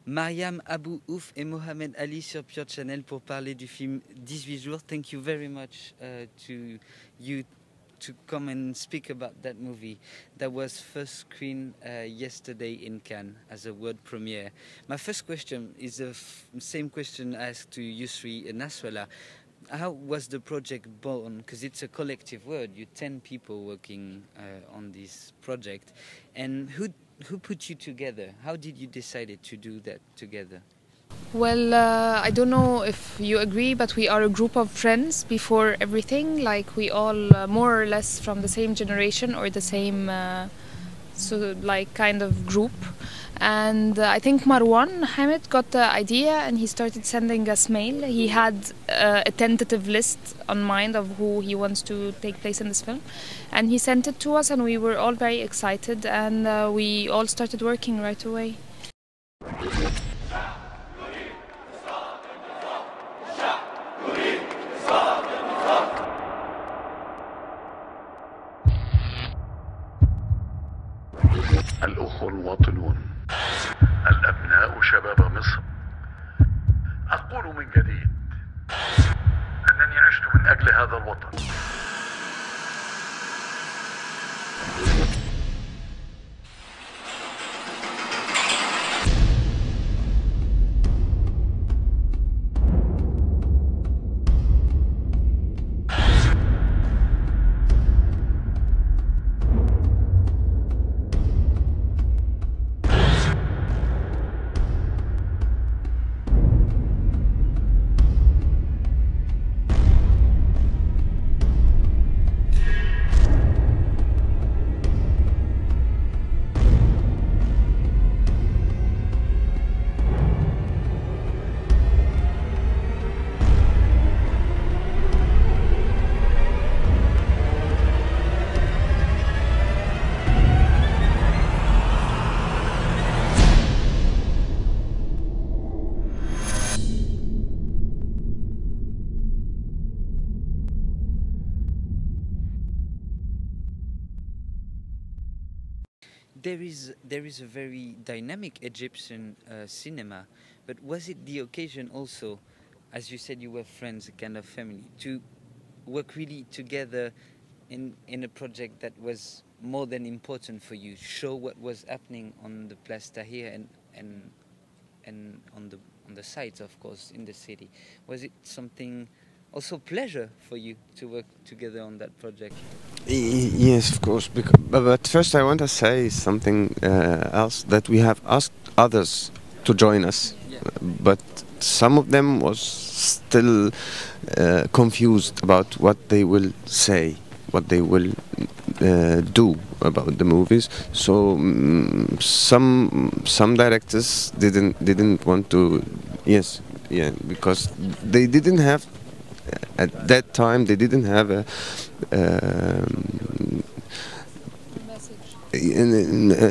Mariam Abou Ouf et Mohamed Ali sur Pure Channel pour parler du film 18 jours. Thank you very much to you to come and speak about that movie. That was first screened yesterday in Cannes as a world premiere. My first question is the same question asked to Yusri and Nasrallah. How was the project born? Because it's a collective word. You're 10 people working on this project. And who put you together? How did you decide to do that together? Well, I don't know if you agree, but we are a group of friends before everything. Like we all more or less from the same generation or the same kind of group. And I think Marwan Hamid got the idea and he started sending us mail. He had a tentative list on mind of who he wants to take place in this film. And he sent it to us and we were all very excited and we all started working right away. الأخوة الواطنون الأبناء شباب مصر أقول من جديد أنني عشت من أجل هذا الوطن There is a very dynamic Egyptian cinema, but was it the occasion also, as you said you were friends, a kind of family, to work really together in a project that was more than important for you, show what was happening on the Place Tahir and on the sites, of course, in the city? Was it something also pleasure for you to work together on that project? Yes, of course. But first, I want to say something else, that we have asked others to join us, but some of them was still confused about what they will say, what they will do about the movies. So some directors didn't want to. Yes, yeah, because they didn't have. At that time, they didn't have a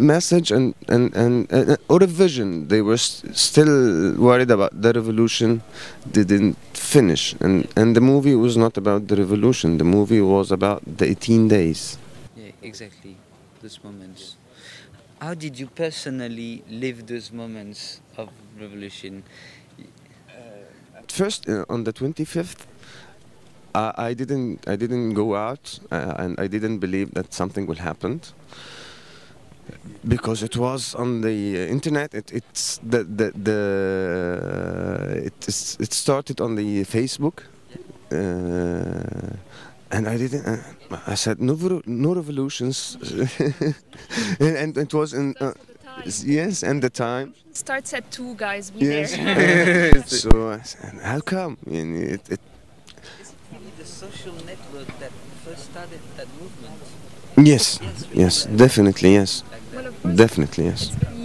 message or a vision. They were still worried about the revolution didn't finish, and the movie was not about the revolution. The movie was about the 18 days. Yeah, exactly, those moments. How did you personally live those moments of revolution? At first, on the 25th. I didn't go out and I didn't believe that something will happen because it was on the internet. It started on the Facebook, and I didn't. I said no revolutions, and it was in. Yes, and the time Starts at 2, guys. Be yes. there. So I said, how come? And The social network that first started that movement. Yes, definitely, yes, Well, of course, definitely, yes. it's been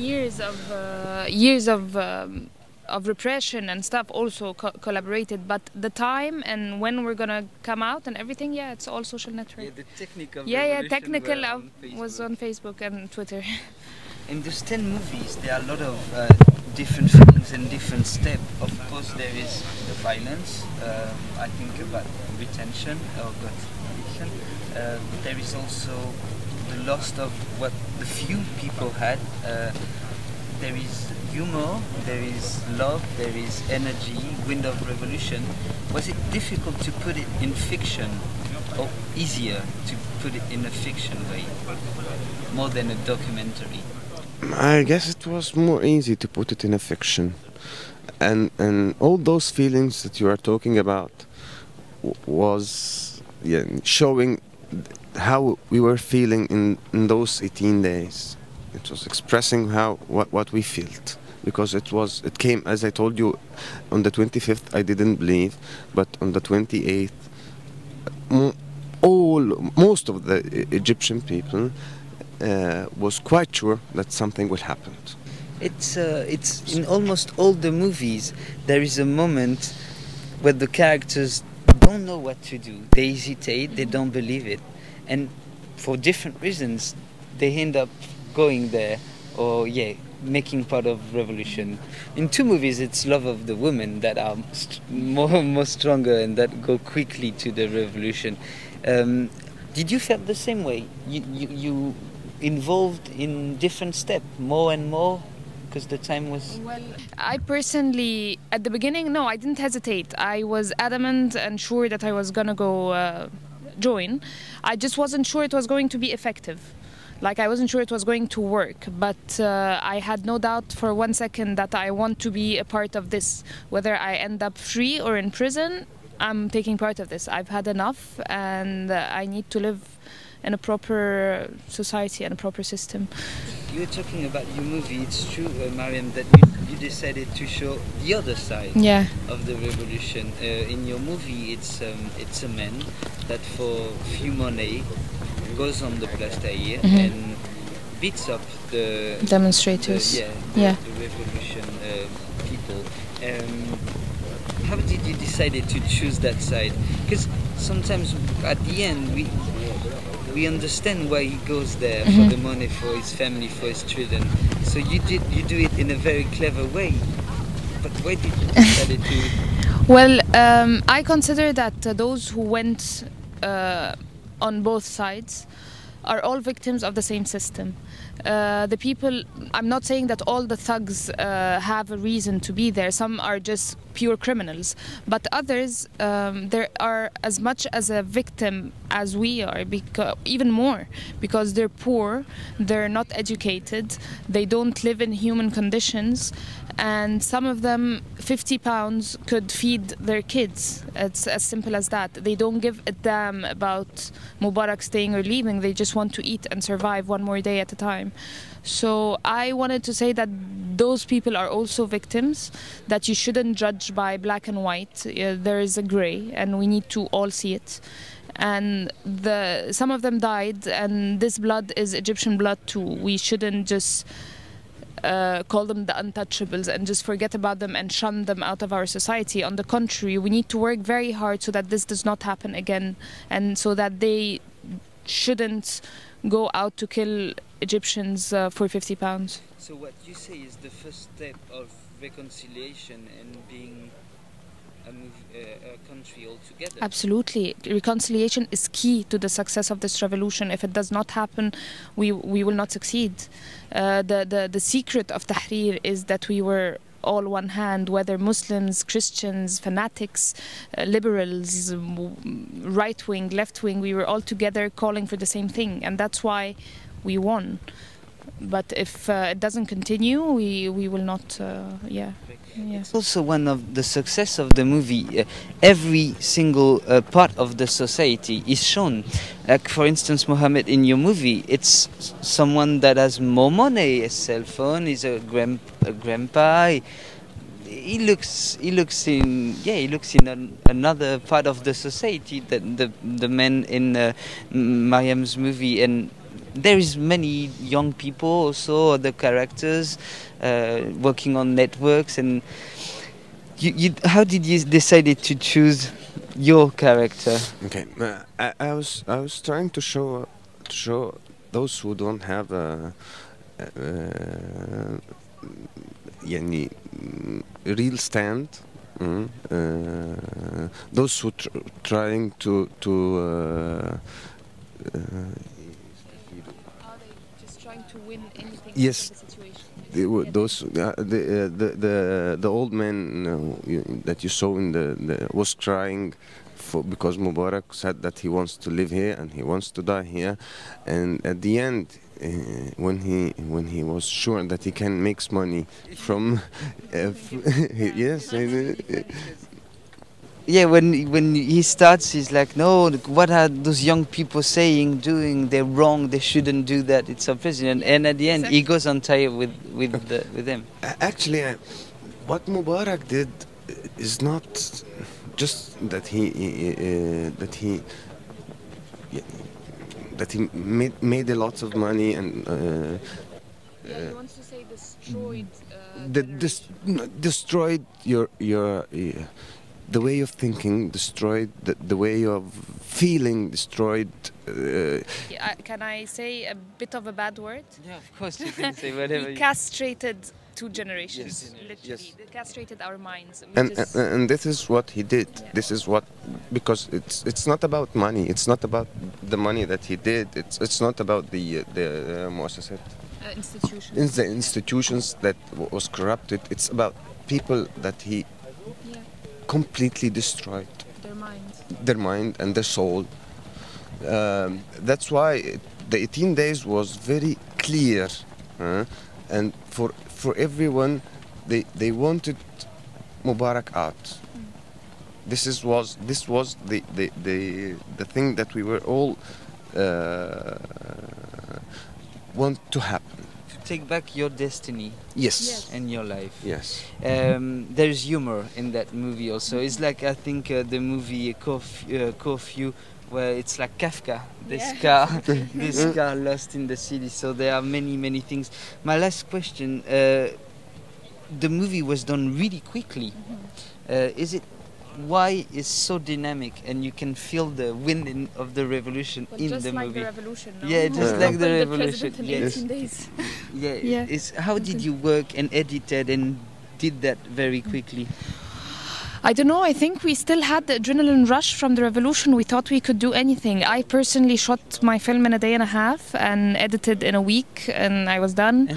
years of repression and stuff also collaborated, but the time and when we're gonna come out and everything, yeah, it's all social network. Yeah, the technique of technical was Facebook. on Facebook and Twitter. In those 10 movies, there are a lot of different things and different steps. Of course, there is the violence, I think about retention or gratification. There is also the loss of what the few people had. there is humor, there is love, there is energy, wind of revolution. Was it difficult to put it in fiction, or easier to put it in a fiction way, more than a documentary? I guess it was more easy to put it in a fiction, and all those feelings that you are talking about was showing how we were feeling in those 18 days. It was expressing what we felt, because it came, as I told you, on the 25th I didn't believe, but on the 28th most of the Egyptian people was quite sure that something will happen. It's in almost all the movies there is a moment where the characters don't know what to do. They hesitate, they don't believe it, and for different reasons they end up going there, or making part of revolution. In two movies it's love of the women that are more stronger and that go quickly to the revolution. Did you feel the same way? You involved in different steps more and more because the time was... Well, I personally, at the beginning, no, I didn't hesitate. I was adamant and sure that I was gonna go join. I just wasn't sure it was going to be effective. Like, I wasn't sure it was going to work, but I had no doubt for 1 second that I want to be a part of this. Whether I end up free or in prison, I'm taking part of this. I've had enough, and I need to live in a proper society and a proper system. You're talking about your movie. It's true, Mariam, that you decided to show the other side of the revolution. In your movie, it's a man that for few money goes on the Place Tahir and beats up the demonstrators. The revolution people. How did you decide to choose that side? Because sometimes at the end we understand why he goes there, for the money, for his family, for his children. So you do it in a very clever way. But why did you decide to? Well, I consider that those who went on both sides are all victims of the same system. The people, I'm not saying that all the thugs have a reason to be there. Some are just pure criminals, but others, there are as much as a victim as we are, even more, because they're poor, they're not educated, they don't live in human conditions, and some of them, 50 pounds could feed their kids. It's as simple as that. They don't give a damn about Mubarak staying or leaving. They just want to eat and survive one more day at a time. So I wanted to say that those people are also victims, that you shouldn't judge by black and white. There is a gray, and we need to all see it. And some of them died, and this blood is Egyptian blood too. We shouldn't just call them the untouchables and just forget about them and shun them out of our society. On the contrary, we need to work very hard so that this does not happen again, and so that they shouldn't go out to kill Egyptians for 50 pounds. So what you say is the first step of reconciliation and being a country altogether. Absolutely. Reconciliation is key to the success of this revolution. If it does not happen, we will not succeed. The secret of Tahrir is that we were all one hand, whether Muslims, Christians, fanatics, liberals, right-wing, left-wing, we were all together calling for the same thing, and that's why we won. But if it doesn't continue, we will not, It's also one of the success of the movie. Every single part of the society is shown. Like, for instance, Mohamed, in your movie, it's someone that has more money, a cell phone, is a grandpa. He looks in another part of the society than the man in Mariam's movie. And there is many young people also, other characters working on networks. And how did you decide to choose your character? Okay, I was trying to show those who don't have a real stand. Those who trying to Are they just trying to win anything yes. from the situation? those the old man that you saw in the was crying because Mubarak said that he wants to live here and he wants to die here, and at the end, when he was sure that he can make money from, yes. Yeah, when he starts, he's like, no, what are those young people saying, doing? They're wrong. They shouldn't do that. It's our president. And at the end, he goes on Tahir with them. Actually, what Mubarak did is not just that he made a lot of money and. He wants to say destroyed. Destroyed your the way of thinking, destroyed the way of feeling, destroyed. Can I say a bit of a bad word? Yeah, of course you can say whatever. He castrated 2 generations, yes. literally. Yes. They castrated our minds. And this is what he did. Yeah. This is what, because it's not about money. It's not about the money that he did. It's not about the مؤسسات. Institutions. In the institutions that was corrupted. It's about people that he completely destroyed. Their mind and their soul. That's why the 18 days was very clear, and for everyone, they wanted Mubarak out. This was the thing that we were all want to happen. Take back your destiny. Yes. In your life. Yes. There's humor in that movie also. It's like, I think, the movie Curfew, where it's like Kafka, this car lost in the city. So there are many things. My last question, the movie was done really quickly. Is it why it's so dynamic and you can feel the wind of the revolution in the movie? Just like the revolution, no? Yeah, just like the revolution. The president in 18 days. Yeah. How did you work and edited and did that very quickly? I don't know, I think we still had the adrenaline rush from the revolution. We thought we could do anything. I personally shot my film in a day and a half and edited in a week, and I was done.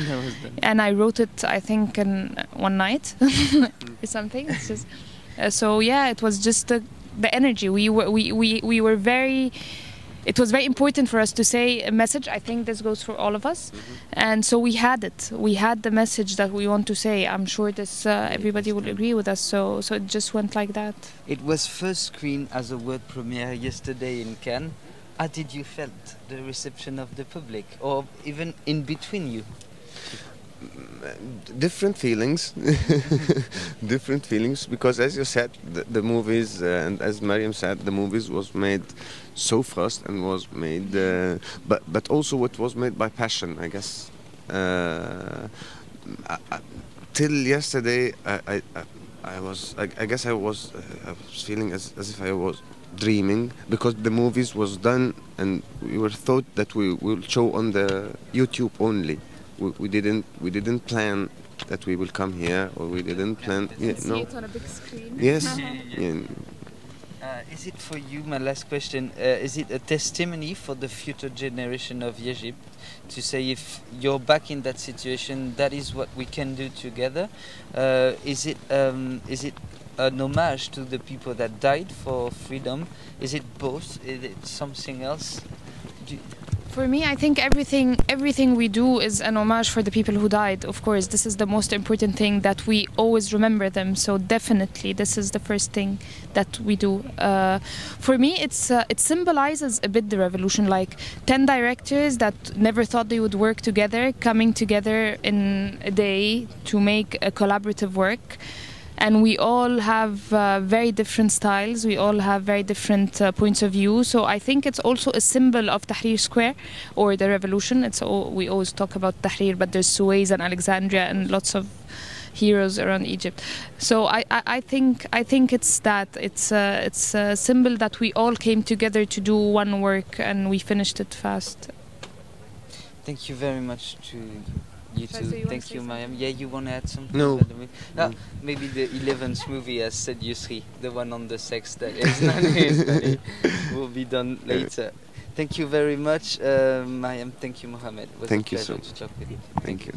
And I wrote it, I think, in one night or something. It's just... so yeah, it was just the energy. We were very. It was very important for us to say a message. I think this goes for all of us, and so we had it. We had the message that we want to say. I'm sure this everybody will agree with us. So it just went like that. It was first screened as a world premiere yesterday in Cannes. How did you felt the reception of the public, or even in between you? Different feelings. Different feelings, because as you said, the movies, and as Mariam said, the movies was made so fast and was made, but also it was made by passion, I guess. Till yesterday, I guess I was feeling as if I was dreaming, because the movies was done and we were thought that we will show on the YouTube only. We didn't plan that we will come here, or we didn't plan. See it on a big screen. Yes. Is it for you, my last question, is it a testimony for the future generation of Egypt to say, if you're back in that situation, that is what we can do together? Is it an homage to the people that died for freedom? Is it both? Is it something else? For me, I think everything we do is an homage for the people who died. Of course, this is the most important thing, that we always remember them. So definitely, this is the first thing that we do. For me, it symbolizes a bit the revolution, like 10 directors that never thought they would work together, coming together in a day to make a collaborative work. And we all have very different styles, we all have very different points of view. So I think it's also a symbol of Tahrir Square, or the revolution. We always talk about Tahrir, but there's Suez and Alexandria and lots of heroes around Egypt. So I think it's that. It's a symbol that we all came together to do one work, and we finished it fast. Thank you very much to you too. Thank you, Mariam. Yeah, you want to add something? No. Maybe the 11th movie, as said Yusri, the one on the sex that is will be done later. Thank you very much, Mariam. Thank you, Mohamed. It was Thank a you so pleasure to talk with you. Thank you.